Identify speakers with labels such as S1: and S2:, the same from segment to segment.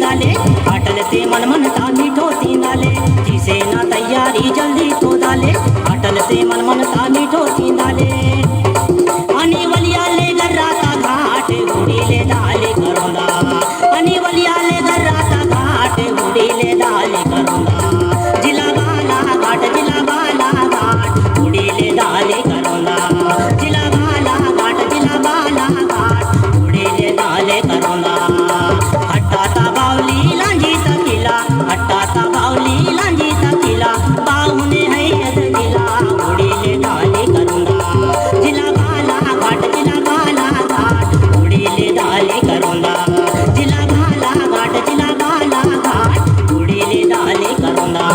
S1: तींदाले अटल ते मन मनता मीठो तींदाले जिसे ना तैयारी जल्दी तो दाले अटल ते मन मनता मीठो तींदाले आणि वलियाले गर्राचा घाट उडीले दाले करोंदा आणि वलियाले गर्राचा घाट उडीले दाले करोंदा जिला बाला घाट उडीले दाले करोंदा जिला बाला घाट उडीले दाले करोंदा हट्टाता बावली लांजी तकिला हट्टाता बावली लांजी तकिला बाहुने हैयत जिला उडीले दाले करोंदा जिला बाला घाट उडीले दाले करोंदा जिला बाला घाट उडीले दाले करोंदा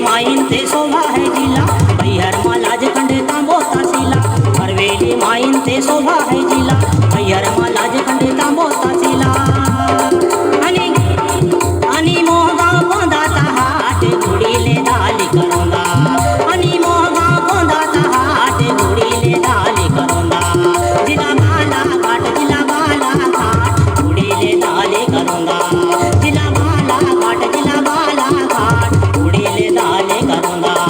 S1: माइन ते शोभा है जिला भैहर मालाज खंडे तांबोता सिला भरवेली माइन ते शोभा है जिला भैहर मालाज खंडे तांबोता सिला आणि मोहगाव गोंदाचा हाट उडीले दाली करोंदा आणि मोहगाव गोंदाचा हाट उडीले दाली करोंदा जिला बाला घाट उडीले दाली करोंदा जिला बाला घाट उडीले दाले करोंदा